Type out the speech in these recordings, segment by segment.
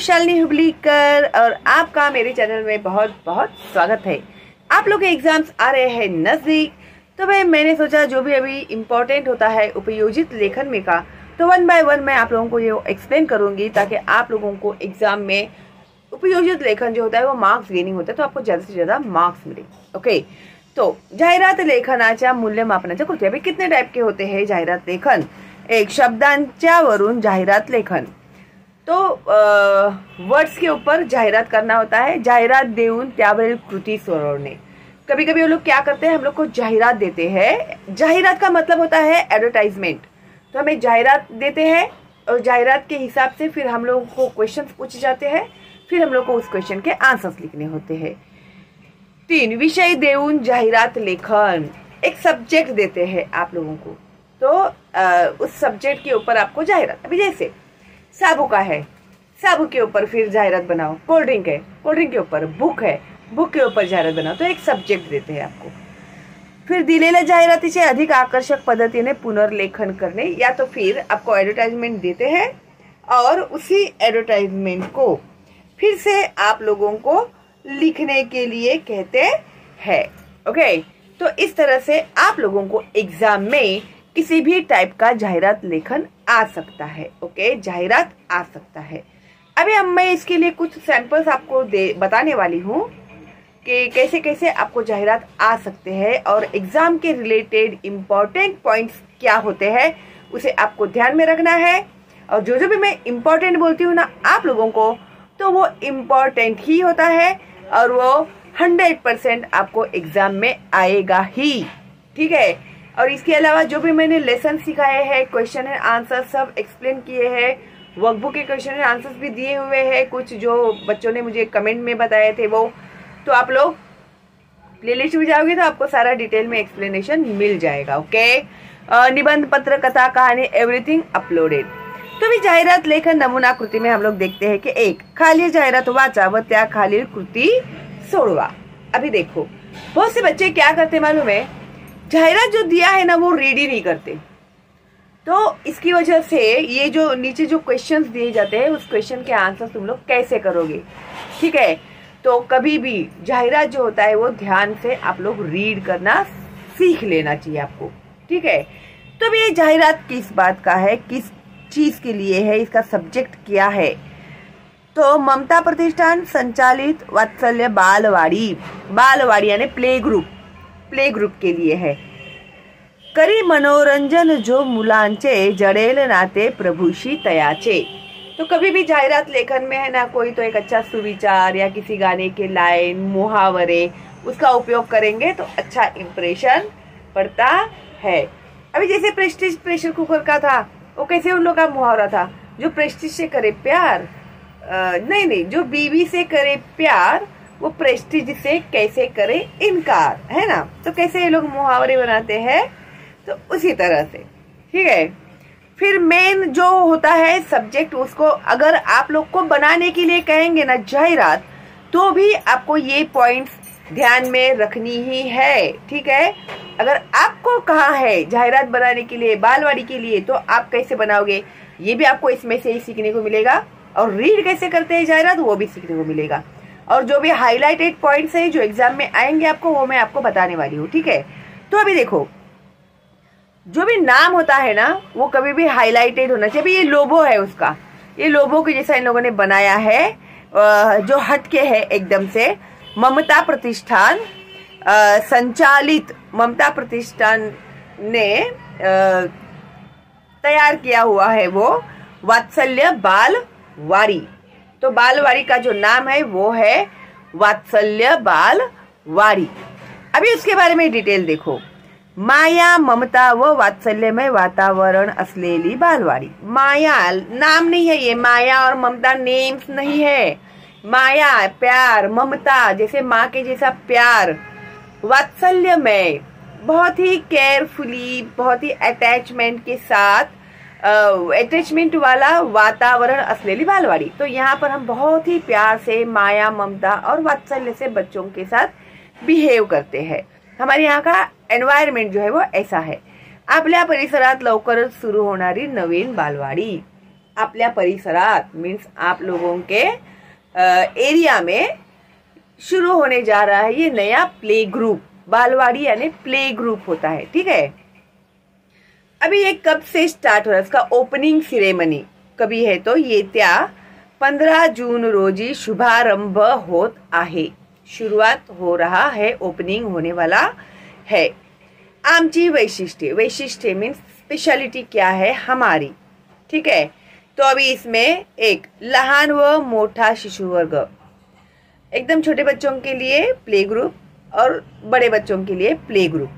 शालिनी हुबलीकर और आपका मेरे चैनल में बहुत बहुत स्वागत है। आप लोग के एग्जाम्स आ रहे हैं नजदीक, तो भाई मैंने सोचा जो भी अभी इम्पोर्टेंट होता है उपयोजित लेखन में का, तो 1 बाय 1 मैं आप लोगों को ये एक्सप्लेन करूंगी ताकि आप लोगों को एग्जाम में उपयोजित लेखन जो होता है वो मार्क्स गेनिंग होता है, तो आपको ज्यादा से ज्यादा मार्क्स मिले। ओके, तो जाहिरात लेखनाच्या मूल्यमापनाच्या कृती। अभी कितने टाइप के होते हैं जाहिरात लेखन? एक, शब्दांच्यावरून जाहिरात लेखन, तो वर्ड्स के ऊपर जाहिरात करना होता है। जाहिरात देऊन त्यावरील कृती सोडवणे। कभी कभी वो लोग क्या करते हैं, हम लोग को जाहिरात देते हैं। जाहिरात का मतलब होता है एडवर्टाइजमेंट, तो हमें जाहिरात देते हैं और जाहिरात के हिसाब से फिर हम लोगों को क्वेश्चंस पूछे जाते हैं, फिर हम लोग को उस क्वेश्चन के आंसर्स लिखने होते हैं। 3, विषय देऊन जाहिरात लेखन। एक सब्जेक्ट देते हैं आप लोगों को, तो उस सब्जेक्ट के ऊपर आपको जाहिरात, अभी जैसे साबु का है, साबु के ऊपर फिर जाहिरात बनाओ। कोल्ड ड्रिंक है, कोल्ड ड्रिंक के ऊपर। बुक है, बुक के ऊपर जाहिरात बनाओ। तो एक सब्जेक्ट देते हैं आपको। फिर दिलेल्या जाहिरातीचे अधिक आकर्षक पद्धतीने पुनर्लेखन करने, या तो फिर आपको एडवर्टाइजमेंट देते हैं और उसी एडवर्टाइजमेंट को फिर से आप लोगों को लिखने के लिए कहते हैं। ओके, तो इस तरह से आप लोगों को एग्जाम में किसी भी टाइप का जाहिरात लेखन आ सकता है। ओके, जाहिरात आ सकता है। अभी मैं इसके लिए कुछ सैंपल्स आपको बताने वाली हूँ कि कैसे कैसे आपको जाहिरात आ सकते हैं और एग्जाम के रिलेटेड इम्पोर्टेंट पॉइंट्स क्या होते हैं उसे आपको ध्यान में रखना है। और जो जो भी मैं इम्पोर्टेंट बोलती हूँ ना आप लोगों को, तो वो इम्पोर्टेंट ही होता है और वो 100% आपको एग्जाम में आएगा ही। ठीक है, और इसके अलावा जो भी मैंने लेसन सिखाए हैं, क्वेश्चन एंड आंसर सब एक्सप्लेन किए हैं, वर्कबुक के क्वेश्चन एंड आंसर्स भी दिए हुए हैं, कुछ जो बच्चों ने मुझे कमेंट में बताए थे वो, तो आप लोग प्लेलिस्ट में जाओगे तो आपको सारा डिटेल में एक्सप्लेनेशन मिल जाएगा। ओके, निबंध, पत्र, कथा, कहानी, एवरीथिंग अपलोडेड। तो भी जाहिरात लेखन नमूना कृती में हम लोग देखते हैं कि एक, खाली जाहिरात वाचा व त्या खालील कृती सोडवा। अभी देखो, बहुत से बच्चे क्या करते मालूम है, जाहिरात जो दिया है ना वो रीड ही नहीं करते। तो इसकी वजह से ये जो नीचे जो क्वेश्चंस दिए जाते हैं उस क्वेश्चन के आंसर तुम लोग कैसे करोगे। ठीक है, तो कभी भी जाहिरात जो होता है वो ध्यान से आप लोग रीड करना सीख लेना चाहिए आपको। ठीक है, तो अब ये जाहिरात किस बात का है, किस चीज के लिए है, इसका सब्जेक्ट क्या है? तो ममता प्रतिष्ठान संचालित वात्सल्य बालवाड़ी, बालवाड़ी यानी प्ले ग्रुप के लिए है। करी मनोरंजन जो मुलांचे जडेल नाते प्रभुशी तयाचे। तो कभी भी जाहिरात लेखन में है ना, कोई तो एक अच्छा सुविचार या किसी गाने के लाइन, मुहावरे, उसका उपयोग करेंगे तो अच्छा इंप्रेशन पड़ता है। अभी जैसे प्रेस्टीज प्रेशर कुकर का था, वो कैसे उन लोग का मुहावरा था, जो प्रेस्टीज से करे प्यार, नहीं, जो बीवी से करे प्यार वो प्रेस्टीज से कैसे करे इनकार, है ना। तो कैसे ये लोग मुहावरे बनाते हैं, तो उसी तरह से। ठीक है, फिर मेन जो होता है सब्जेक्ट, उसको अगर आप लोग को बनाने के लिए कहेंगे ना जाहिरात, तो भी आपको ये पॉइंट्स ध्यान में रखनी ही है। ठीक है, अगर आपको कहा है जाहिरात बनाने के लिए बालवाड़ी के लिए, तो आप कैसे बनाओगे ये भी आपको इसमें से ही सीखने को मिलेगा, और रीड कैसे करते हैं जाहिरात वो भी सीखने को मिलेगा। और जो भी हाईलाइटेड पॉइंट्स है जो एग्जाम में आएंगे आपको, वो मैं आपको बताने वाली हूँ। ठीक है, तो अभी देखो, जो भी नाम होता है ना वो कभी भी हाईलाइटेड होना चाहिए। अभी ये लोगो है उसका, ये लोगो के जैसा इन लोगों ने बनाया है, जो हटके है एकदम से। ममता प्रतिष्ठान संचालित, ममता प्रतिष्ठान ने तैयार किया हुआ है वो वात्सल्य बालवाड़ी। तो बालवाड़ी का जो नाम है वो है वात्सल्य बालवाड़ी। अभी उसके बारे में डिटेल देखो। माया, ममता व वात्सल्यमय वातावरण असलेली बालवाड़ी। माया नाम नहीं है, ये माया और ममता नेम्स नहीं है। माया प्यार, ममता जैसे माँ के जैसा प्यार, वात्सल्यमय बहुत ही केयरफुली, बहुत ही अटैचमेंट के साथ, अटैचमेंट वाला वातावरण असलेली बालवाड़ी। तो यहाँ पर हम बहुत ही प्यार से माया, ममता और वात्सल्य से बच्चों के साथ बिहेव करते हैं। हमारे यहाँ का एनवायरमेंट जो है वो ऐसा है। आपल्या परिसरात लवकरच सुरू होणारी नवीन बालवाडी। आपल्या परिसरात मीन्स आप लोगों के एरिया में शुरू होने जा रहा है ये नया प्ले ग्रुप। बालवाड़ी यानी प्ले ग्रुप होता है, ठीक है। अभी ये कब से स्टार्ट हो रहा है, इसका ओपनिंग सिरेमनी कभी है तो येत्या 15 जून रोजी शुभारंभ होत आहे। शुरुआत हो रहा है, ओपनिंग होने वाला है। आमची वैशिष्ट्य, वैशिष्ट्य मीन्स स्पेशलिटी क्या है हमारी, ठीक है। तो अभी इसमें एक लहान व मोठा शिशु वर्ग, एकदम छोटे बच्चों के लिए प्ले ग्रुप और बड़े बच्चों के लिए प्ले ग्रुप।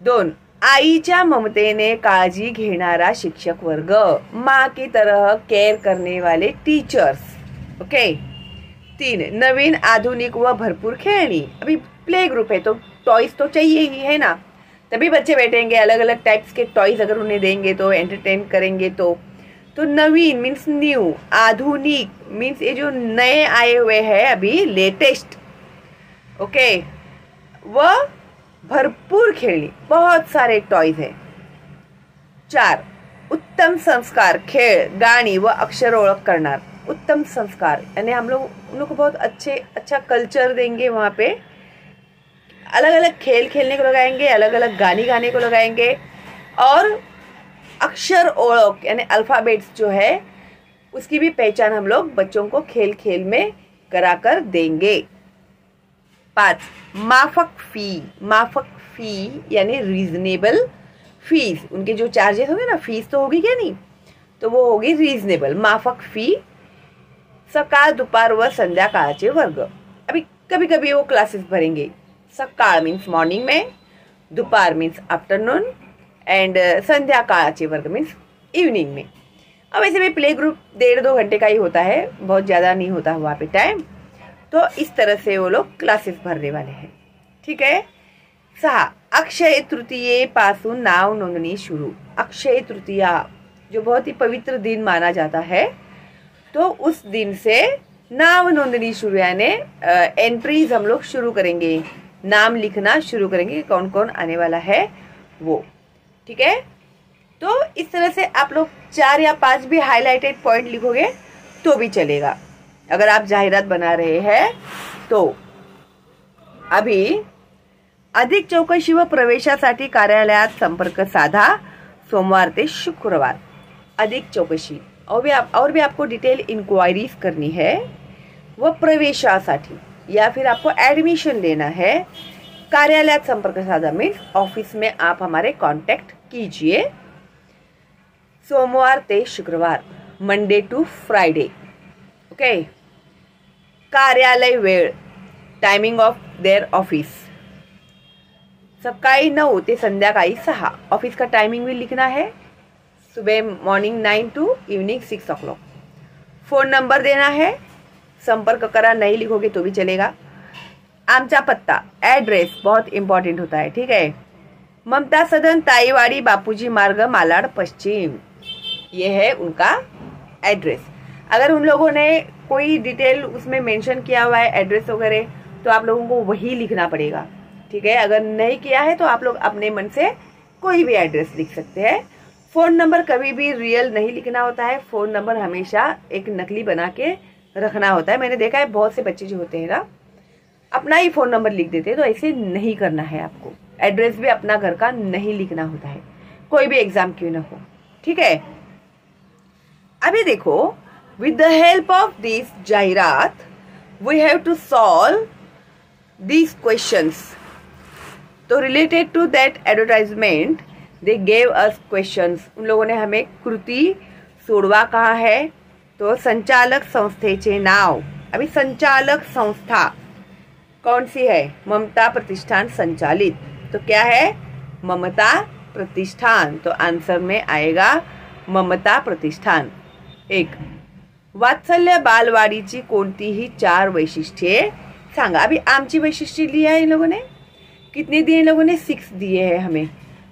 2 आईच्या ममतेने काळजी घेणारा शिक्षक वर्ग, माँ की तरह केयर करने वाले टीचर्स, ओके। 3 नवीन आधुनिक व भरपूर खेळणी। अभी प्ले ग्रुप है तो टॉयज तो चाहिए ही है ना, तभी बच्चे बैठेंगे। अलग अलग टाइप्स के टॉयज अगर उन्हें देंगे तो एंटरटेन करेंगे। तो नवीन मीन्स न्यू, आधुनिक मीन्स ये जो नए आए हुए हैं अभी लेटेस्ट, ओके। व भरपूर खेळणी, बहुत सारे टॉयज है। 4 उत्तम संस्कार, खेळ, गाणी व अक्षर ओळख करणार। उत्तम संस्कार यानी हम लोग उन लोग को बहुत अच्छा कल्चर देंगे। वहाँ पे अलग अलग खेल खेलने को लगाएंगे, अलग अलग गाने गाने को लगाएंगे और अक्षर ओळख यानी अल्फ़ाबेट्स जो है उसकी भी पहचान हम लोग बच्चों को खेल खेल में कराकर देंगे। 5 माफक फी, माफक फी यानी रीजनेबल फीस। उनके जो चार्जेस होंगे ना, फीस तो होगी क्या नहीं, तो वो होगी रीजनेबल, माफक फी। सकाळ दुपार व संध्याकाळचे वर्ग। अभी कभी कभी वो क्लासेस भरेंगे। सकाळ मीन्स मॉर्निंग में, दोपहर मीन्स आफ्टरनून एंड संध्याकाळचे वर्ग मीन्स इवनिंग में। अब वैसे भी प्ले ग्रुप 1.5-2 घंटे का ही होता है, बहुत ज़्यादा नहीं होता वहाँ पे टाइम। तो इस तरह से वो लोग क्लासेस भरने वाले हैं, ठीक है। 6 अक्षय तृतीये पासून नाव नोंदणी शुरू। अक्षय तृतीया जो बहुत ही पवित्र दिन माना जाता है, तो उस दिन से नाम नोंदणी शुरू यानी एंट्रीज हम लोग शुरू करेंगे, नाम लिखना शुरू करेंगे कौन कौन आने वाला है वो, ठीक है। तो इस तरह से आप लोग 4 या 5 भी हाईलाइटेड पॉइंट लिखोगे तो भी चलेगा अगर आप जाहिरात बना रहे हैं तो। अभी अधिक चौकशी व प्रवेशासाठी कार्यालयात संपर्क साधा, सोमवार ते शुक्रवार। अधिक चौकशी और भी आपको डिटेल इंक्वायरीज करनी है व प्रवेशासाठी या फिर आपको एडमिशन लेना है, कार्यालयात संपर्क साधा मीन्स ऑफिस में आप हमारे कांटेक्ट कीजिए। सोमवार ते शुक्रवार, मंडे टू फ्राइडे, ओके। कार्यालय वेळ, टाइमिंग ऑफ देयर ऑफिस, सकाळी 9 ते संध्याकाळी 6। ऑफिस का टाइमिंग भी लिखना है, सुबह morning 9 to evening 6 o'clock। Phone number देना है, संपर्क करा नहीं लिखोगे तो भी चलेगा। आमचा पत्ता, एड्रेस बहुत इंपॉर्टेंट होता है, ठीक है। ममता सदन, ताईवाड़ी, बापूजी मार्ग, मालाड पश्चिम, ये है उनका एड्रेस। अगर उन लोगों ने कोई डिटेल उसमें मेंशन किया हुआ है एड्रेस वगैरह तो आप लोगों को वही लिखना पड़ेगा, ठीक है। अगर नहीं किया है तो आप लोग अपने मन से कोई भी एड्रेस लिख सकते हैं। फ़ोन नंबर कभी भी रियल नहीं लिखना होता है, फ़ोन नंबर हमेशा एक नकली बना के रखना होता है। मैंने देखा है बहुत से बच्चे जो होते हैं ना अपना ही फ़ोन नंबर लिख देते हैं, तो ऐसे नहीं करना है आपको। एड्रेस भी अपना घर का नहीं लिखना होता है, कोई भी एग्जाम क्यों ना हो, ठीक है। अभी देखो, with the help of this जाहिरात we have to solve these questions। तो related to that advertisement they gave us questions. उन लोगों ने हमें कृती सोडवा कहा है। तो संचालक संस्थेचे नाव, अभी संचालक संस्था कौन सी है, ममता प्रतिष्ठान संचालित, तो क्या है ममता प्रतिष्ठान, तो आंसर में आएगा ममता प्रतिष्ठान। 1 वात्सल्य बालवाडीची कोणतीही 4 वैशिष्ट्ये सांगा। अभी आमची वैशिष्ट्य लिया है इन लोगों ने, कितने दिए इन लोगों ने 6 दिए हैं हमें,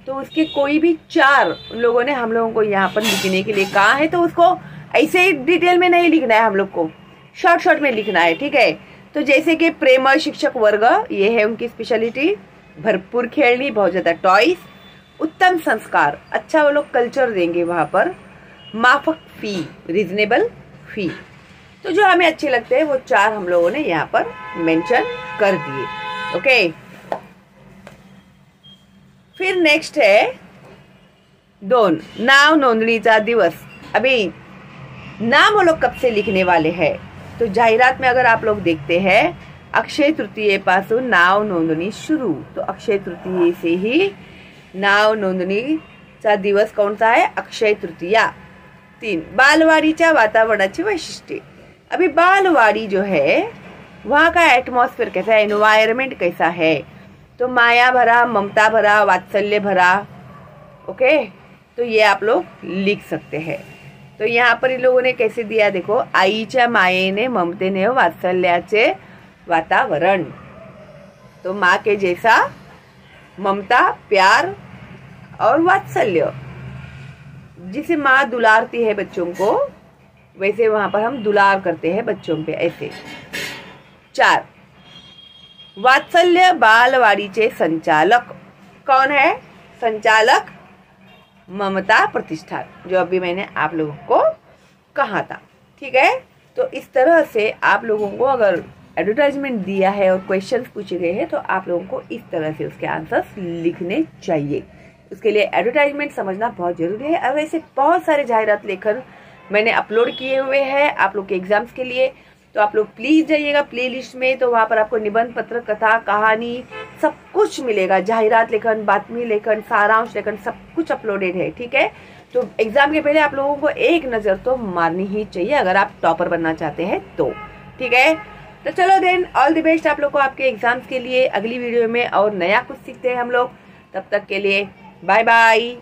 तो उसके कोई भी 4 उन लोगों ने हम लोगों को यहाँ पर लिखने के लिए कहा है। तो उसको ऐसे ही डिटेल में नहीं लिखना है, हम लोग को शॉर्ट में लिखना है, ठीक है। तो जैसे कि प्रेमळ शिक्षक वर्ग, ये है उनकी स्पेशलिटी। भरपूर खेलनी, बहुत ज़्यादा टॉयज। उत्तम संस्कार, अच्छा वो लोग कल्चर देंगे वहाँ पर। माफक फी, रीजनेबल फी। तो जो हमें अच्छे लगते हैं वो 4 हम लोगों ने यहाँ पर मेंशन कर दिए। ओके, फिर नेक्स्ट है 2 नाव नोंदणीचा दिवस। अभी नाम वो लोग कब से लिखने वाले हैं, तो जाहिरात में अगर आप लोग देखते हैं अक्षय तृतीये पासून नाव नोंदणी सुरू, तो अक्षय तृतीये से ही नाव नोंदणीचा दिवस कौन सा है, अक्षय तृतीया। 3 बालवाडीच्या वातावरणाची वैशिष्ट्ये। अभी बालवाड़ी जो है वहाँ का एटमॉस्फेयर कैसा है, एनवायरमेंट कैसा है, तो माया भरा, ममता भरा, वात्सल्य भरा। ओके, तो ये आप लोग लिख सकते हैं। तो यहाँ पर इन लोगों ने कैसे दिया, देखो, आईच्या मायेने ममतेने वात्सल्याचे वातावरण, तो माँ के जैसा ममता, प्यार और वात्सल्य, जिसे माँ दुलारती है बच्चों को, वैसे वहां पर हम दुलार करते हैं बच्चों पे, ऐसे। 4 वात्सल्य बालवाडीचे संचालक कौन है, संचालक ममता प्रतिष्ठान, जो अभी मैंने आप लोगों को कहा था। ठीक है, तो इस तरह से आप लोगों को अगर एडवर्टाइजमेंट दिया है और क्वेश्चंस पूछे गए हैं तो आप लोगों को इस तरह से उसके आंसर्स लिखने चाहिए। उसके लिए एडवर्टाइजमेंट समझना बहुत जरूरी है। और वैसे बहुत सारे जाहिरात लेखन मैंने अपलोड किए हुए हैं आप लोग के एग्जाम्स के लिए, तो आप लोग प्लीज जाइएगा प्लेलिस्ट में, तो वहां पर आपको निबंध पत्र, कथा, कहानी सब कुछ मिलेगा। जाहिरात लेखन, बातमी लेखन, सारांश लेखन, सब कुछ अपलोडेड है। ठीक है, तो एग्जाम के पहले आप लोगों को एक नजर तो मारनी ही चाहिए अगर आप टॉपर बनना चाहते हैं तो। ठीक है, तो चलो देन, ऑल द बेस्ट आप लोग को आपके एग्जाम्स के लिए। अगली वीडियो में और नया कुछ सीखते हैं हम लोग, तब तक के लिए बाय बाय।